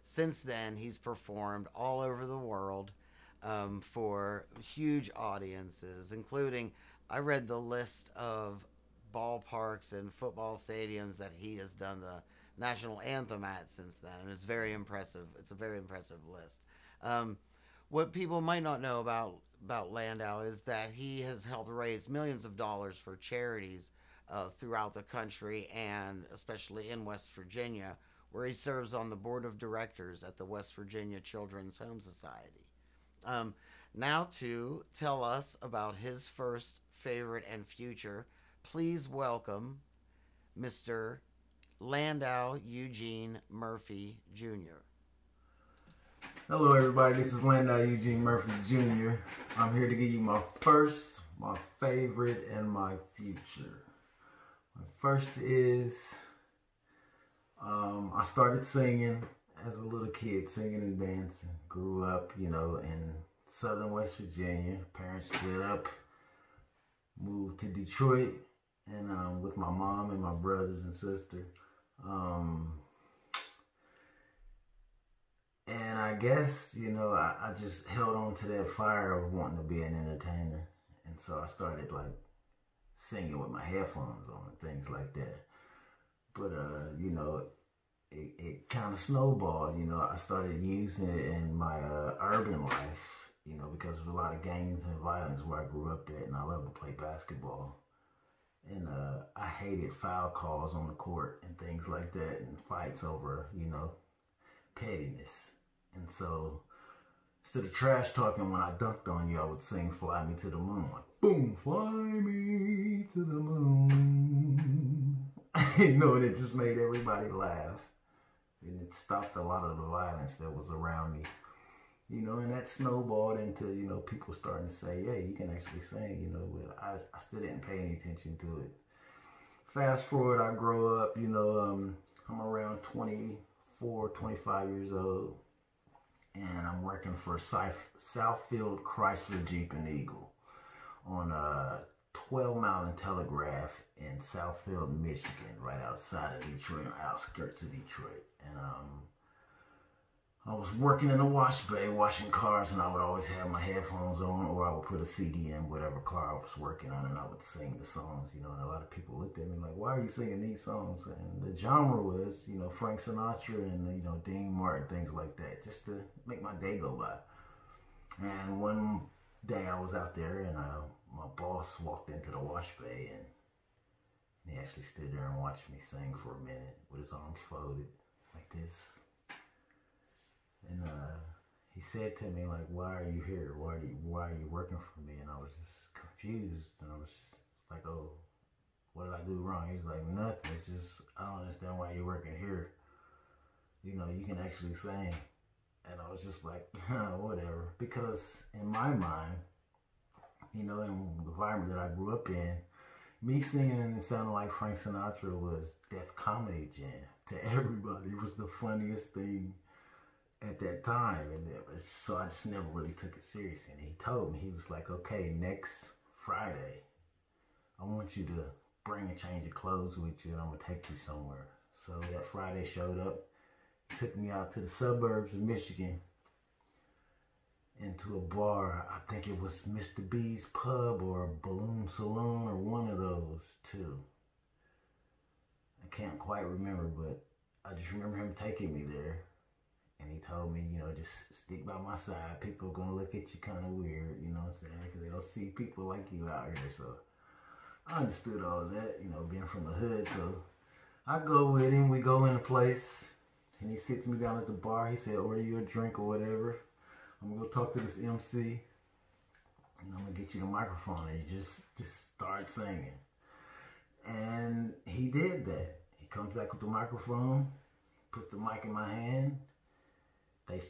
Since then, he's performed all over the world for huge audiences, including, I read the list of ballparks and football stadiums that he has done the national anthem at since then, and it's very impressive. It's a very impressive list. What people might not know about Landau is that he has helped raise millions of dollars for charities throughout the country, and especially in West Virginia, where he serves on the board of directors at the West Virginia Children's Home Society. Now to tell us about his first, favorite, and future, please welcome Mr. Landau Eugene Murphy Jr. Hello everybody, this is Landau Eugene Murphy Jr. I'm here to give you my first, my favorite, and my future. My first is, I started singing as a little kid, singing and dancing. Grew up, you know, in southern West Virginia. Parents split up, moved to Detroit, and with my mom and my brothers and sister. And I guess, you know, I just held on to that fire of wanting to be an entertainer. And so I started like singing with my headphones on and things like that. But, you know, it kind of snowballed. You know, I started using it in my urban life, you know, because of a lot of gangs and violence where I grew up at, and I love to play basketball. And I hated foul calls on the court and things like that, and fights over, you know, pettiness. And so, instead of trash talking when I dunked on you, I would sing Fly Me to the Moon. Like, boom, fly me to the moon. You know, and it just made everybody laugh. And it stopped a lot of the violence that was around me. You know, and that snowballed into, you know, people starting to say, yeah, you can actually sing, you know, but I still didn't pay any attention to it. Fast forward, I grow up, you know, I'm around 24, 25 years old, and I'm working for Southfield Chrysler Jeep and Eagle on 12 Mile and Telegraph in Southfield, Michigan, right outside of Detroit, outskirts of Detroit. And I was working in the wash bay, washing cars, and I would always have my headphones on, or I would put a CD in whatever car I was working on, and I would sing the songs, you know, and a lot of people looked at me like, why are you singing these songs? And the genre was, you know, Frank Sinatra and, you know, Dean Martin, things like that, just to make my day go by. And one day I was out there, and my boss walked into the wash bay, and he actually stood there and watched me sing for a minute with his arms folded like this. And he said to me, like, why are you here? Why are you working for me? And I was just confused. And I was like, oh, what did I do wrong? He's like, nothing. It's just, I don't understand why you're working here. You know, you can actually sing. And I was just like, whatever. Because in my mind, you know, in the environment that I grew up in, me singing and it sounded like Frank Sinatra was Def Comedy Jam to everybody. It was the funniest thing at that time, and so I just never really took it serious. And he told me, he was like, okay, next Friday, I want you to bring a change of clothes with you, and I'm gonna take you somewhere. So that Friday showed up, he took me out to the suburbs of Michigan, into a bar. I think it was Mr. B's Pub or Balloon Saloon or one of those two. I can't quite remember, but I just remember him taking me there. And he told me, you know, just stick by my side. People are going to look at you kind of weird, you know what I'm saying? Because they don't see people like you out here. So I understood all of that, you know, being from the hood. So I go with him. We go in a place. And he sits me down at the bar. He said, order you a drink or whatever. I'm going to go talk to this MC. And I'm going to get you the microphone. And you just start singing. And he did that. He comes back with the microphone, puts the mic in my hand. They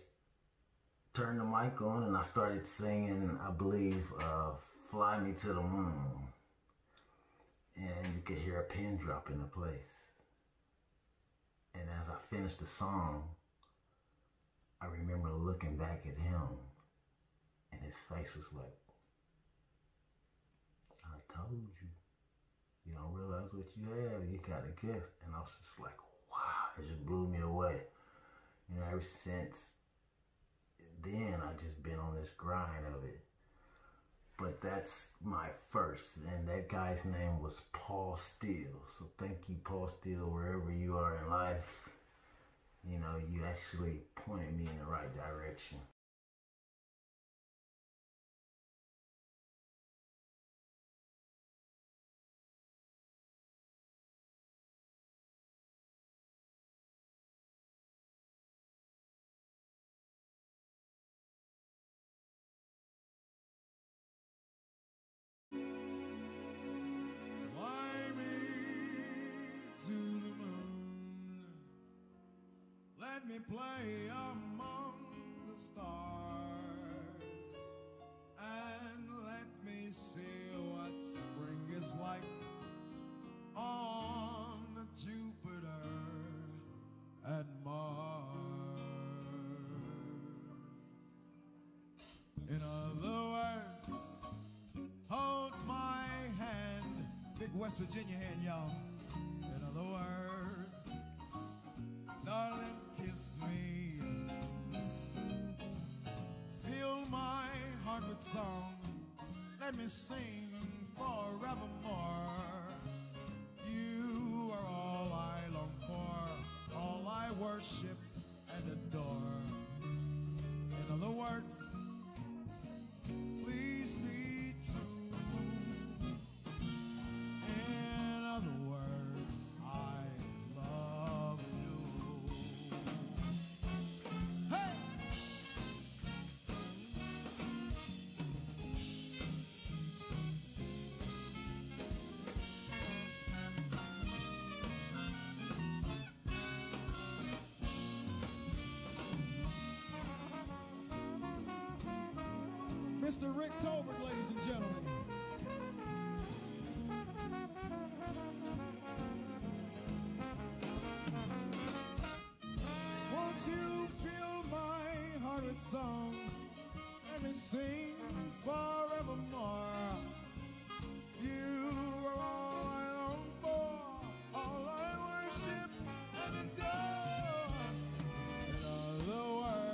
turned the mic on, and I started singing, I believe, Fly Me to the Moon. And you could hear a pin drop into place. And as I finished the song, I remember looking back at him, and his face was like, I told you. You don't realize what you have. You got a gift. And I was just like, wow, it just blew me away. You know, ever since then, I've just been on this grind of it. But that's my first. And that guy's name was Paul Steele. So thank you, Paul Steele, wherever you are in life. You know, you actually pointed me in the right direction. Let me play among the stars and let me see what spring is like on Jupiter and Mars. In other words, hold my hand, big West Virginia hand, y'all. In other words, darling, kiss me, fill my heart with song, let me sing forevermore. You are all I long for, all I worship and adore. In other words, please be true. In other words, I love you. Hey! Mr. Rick Tolbert, ladies and gentlemen. Won't you fill my heart with song? Let me sing forevermore. You are all I long for, all I worship and adore. In other words,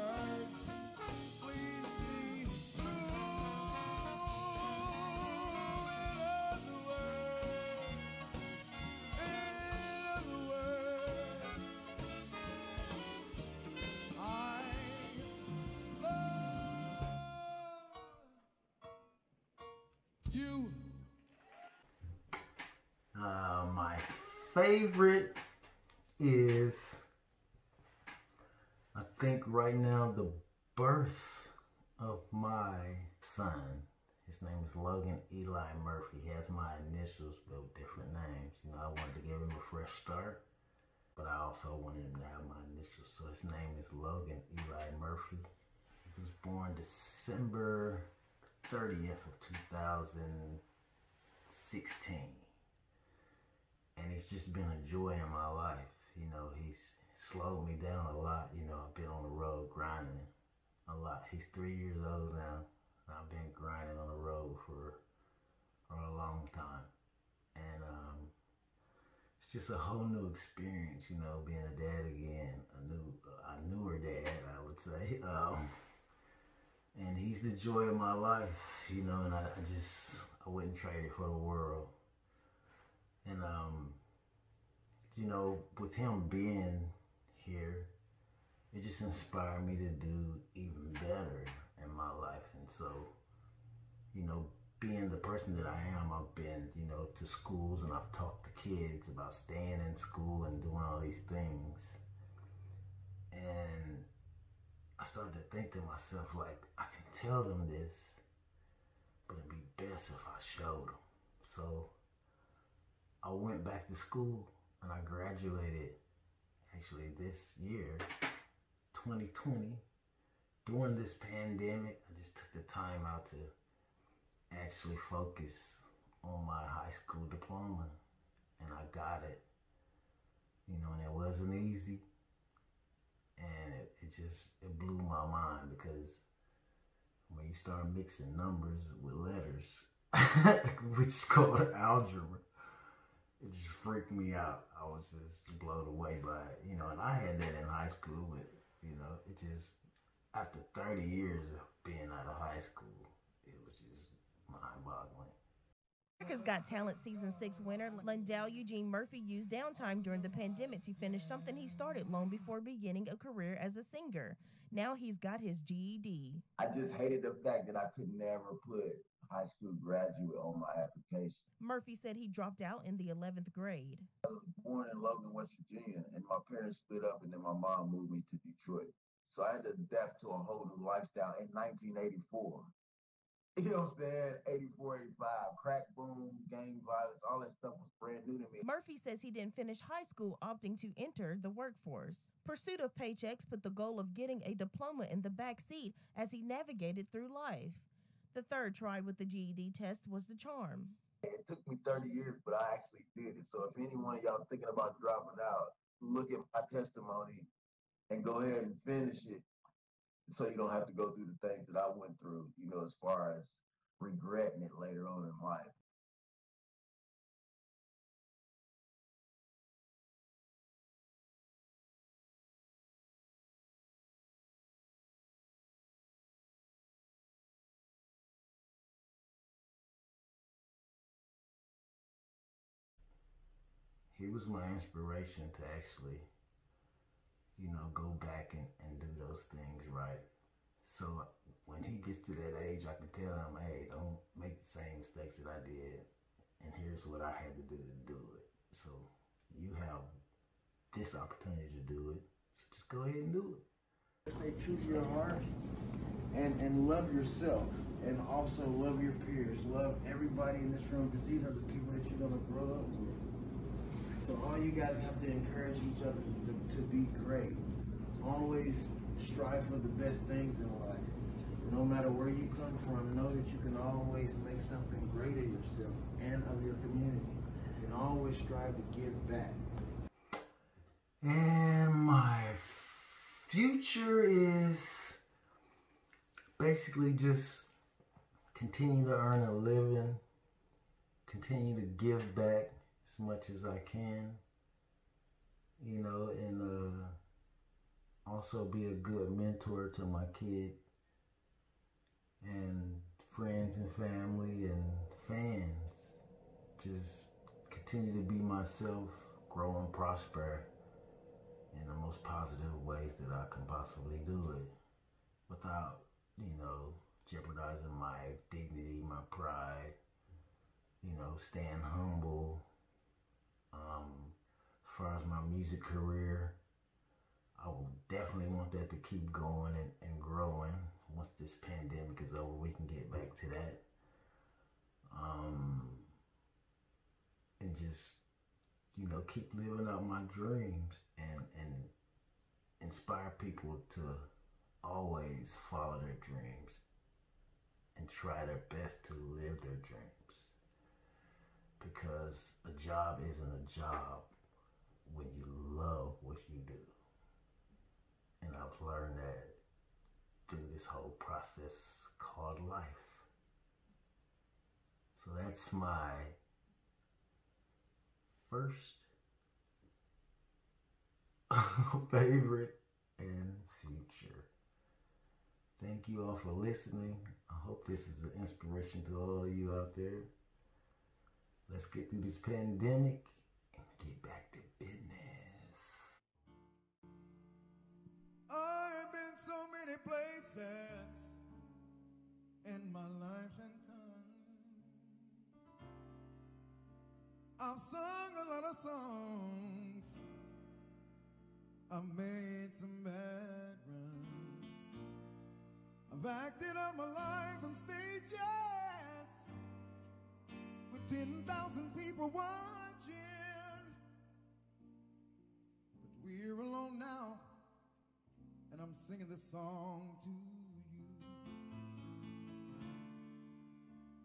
favorite is, I think right now, the birth of my son. His name is Logan Eli Murphy. He has my initials, but with different names. You know, I wanted to give him a fresh start, but I also wanted him to have my initials. So his name is Logan Eli Murphy. He was born December 30th of 2016. And he's just been a joy in my life. You know, he's slowed me down a lot. You know, I've been on the road grinding a lot. He's 3 years old now. I've been grinding on the road for a long time. And it's just a whole new experience, you know, being a dad again. A newer dad, I would say. And he's the joy of my life, you know, and I wouldn't trade it for the world. And, you know, with him being here, it just inspired me to do even better in my life. And so, you know, being the person that I am, I've been, you know, to schools and I've talked to kids about staying in school and doing all these things. And I started to think to myself, like, I can tell them this, but it'd be best if I showed them. So I went back to school and I graduated actually this year, 2020. During this pandemic, I just took the time out to actually focus on my high school diploma, and I got it. You know, and it wasn't easy, and it blew my mind, because when you start mixing numbers with letters, which is called algebra, it just freaked me out. I was just blown away by it, you know, and I had that in high school, but, you know, it just, after 30 years of being out of high school, it was just mind-boggling. America's Got Talent Season 6 winner Landau Eugene Murphy used downtime during the pandemic to finish something he started long before beginning a career as a singer. Now he's got his GED. I just hated the fact that I could never put high school graduate on my application. Murphy said he dropped out in the 11th grade. I was born in Logan, West Virginia, and my parents split up, and then my mom moved me to Detroit. So I had to adapt to a whole new lifestyle in 1984. You know what I'm saying? 84, 85, crack boom, gang violence, all that stuff was brand new to me. Murphy says he didn't finish high school, opting to enter the workforce. Pursuit of paychecks put the goal of getting a diploma in the back seat as he navigated through life. The third try with the GED test was the charm. It took me 30 years, but I actually did it. So if any one of y'all thinking about dropping out, look at my testimony and go ahead and finish it, so you don't have to go through the things that I went through, you know, as far as regretting it later on in life. He was my inspiration to actually, you know, go back and do those things right. So when he gets to that age, I can tell him, hey, don't make the same mistakes that I did, and here's what I had to do it. So you have this opportunity to do it, so just go ahead and do it. Stay true to your heart and love yourself, and also love your peers. Love everybody in this room, because these are the people that you're going to grow up with. So all you guys have to encourage each other to be great. Always strive for the best things in life. No matter where you come from, know that you can always make something great of yourself and of your community. You can always strive to give back. And my future is basically just continue to earn a living, continue to give back as much as I can, you know, and also be a good mentor to my kid and friends and family and fans. Just continue to be myself, grow and prosper in the most positive ways that I can possibly do it, without, you know, jeopardizing my dignity, my pride, you know, staying humble, far as my music career, I will definitely want that to keep going and growing. Once this pandemic is over, we can get back to that. And just, you know, keep living out my dreams and inspire people to always follow their dreams and try their best to live their dreams. Because a job isn't a job when you love what you do. And I've learned that through this whole process called life. So that's my first favorite and future. Thank you all for listening. I hope this is an inspiration to all of you out there. Let's get through this pandemic and get back to business. I've been so many places in my life and time. I've sung a lot of songs. I've made some bad runs. I've acted out my life on stages with 10,000 people watching. But we're alone now, and I'm singing this song to you.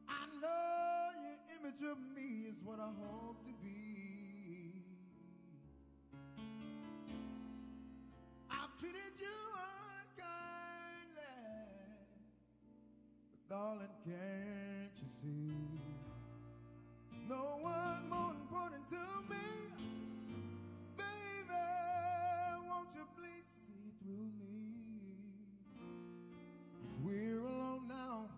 I know your image of me is what I hope to be. I've treated you unkindly, but darling, can't you see? There's no one more important to me. Baby, won't you please see through me? 'Cause we're alone now,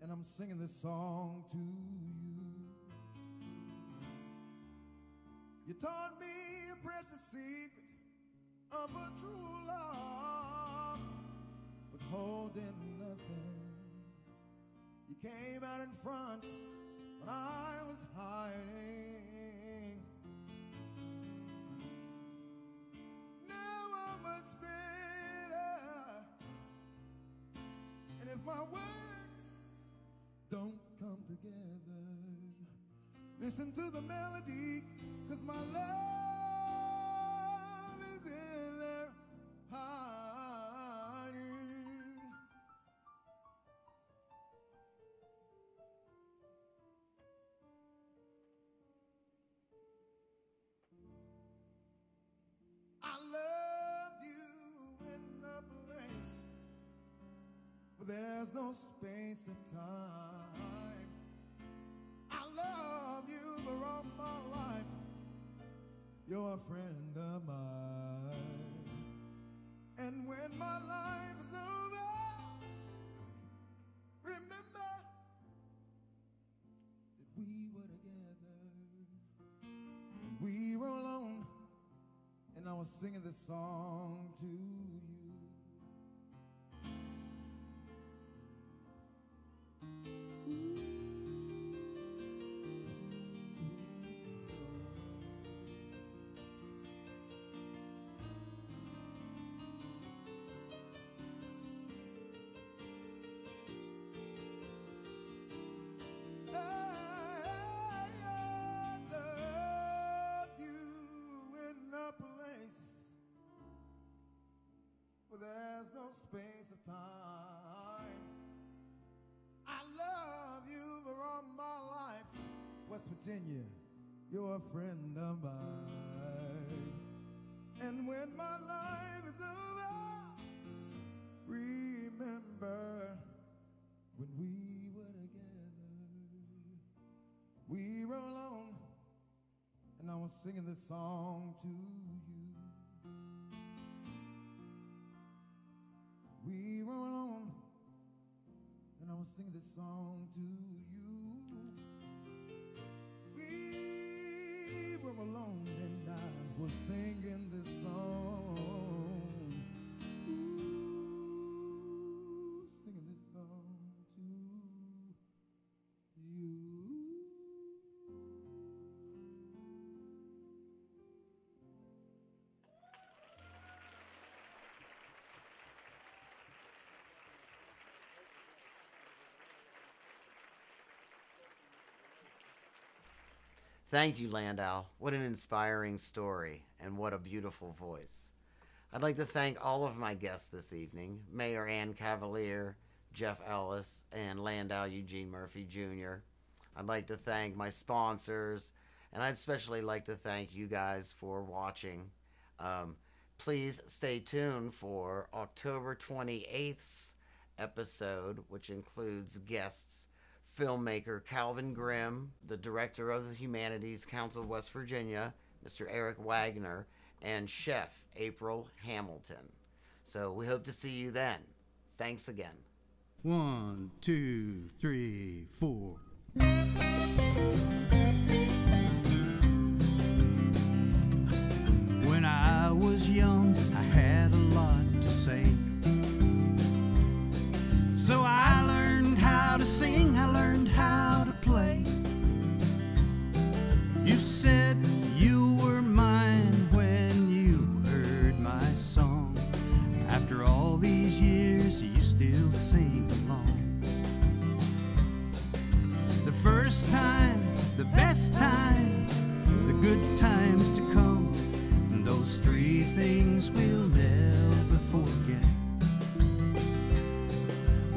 and I'm singing this song to you. You taught me a precious secret of a true love, withholding nothing. You came out in front when I was hiding. Now I'm much better, and if my words don't come together, listen to the melody, 'cause my love is in there hiding. I love you in a place where there's no space of time. I love you for all my life. You're a friend of mine. And when my life is over, remember that we were together. We were alone, and I was singing this song to you. There's no space of time. I love you for all my life. West Virginia, you're a friend of mine. And when my life is over, remember when we were together. We were alone, and I was singing this song to you. We were alone, and I was singing this song to you. We were alone, and I was singing this song. Ooh, singing this song to you. Thank you, Landau. What an inspiring story, and what a beautiful voice. I'd like to thank all of my guests this evening, Mayor Cavalier, Jeff Ellis, and Landau Eugene Murphy Jr. I'd like to thank my sponsors, and I'd especially like to thank you guys for watching. Please stay tuned for October 28th's episode, which includes guests filmmaker Calvin Grimm, the director of the Humanities Council of West Virginia, Mr. Eric Wagner, and chef April Hamilton. So we hope to see you then. Thanks again. 1, 2, 3, 4. When I was young, I had a lot to say. So I learned how to sing, I learned how to play. You said you were mine when you heard my song. After all these years, you still sing along. The first time, the best time, the good times to come, those three things we'll never forget.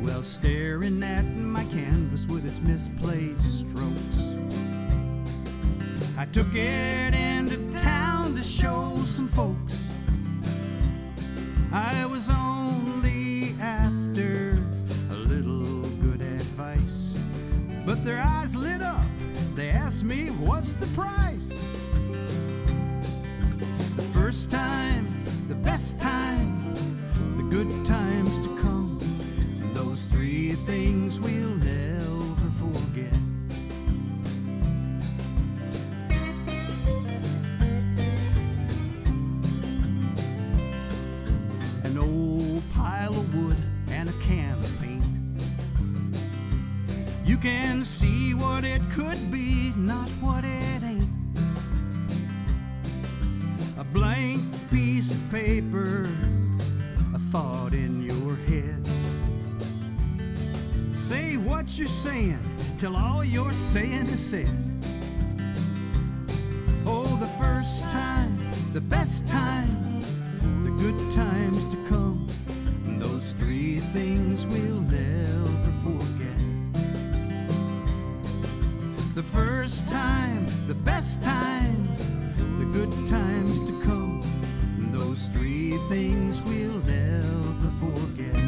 Well, staring at my canvas with its misplaced strokes, I took it into town to show some folks. I was only after a little good advice, but their eyes lit up. They asked me, what's the price? The first time, the best time, the good times to come, those three things we'll never forget. An old pile of wood and a can of paint. You can see what it could be, not what it ain't. A blank piece of paper, a thought in your head. Say what you're saying till all you're saying is said. Oh, the first time, the best time, the good times to come, those three things we'll never forget. The first time, the best time, the good times to come, those three things we'll never forget.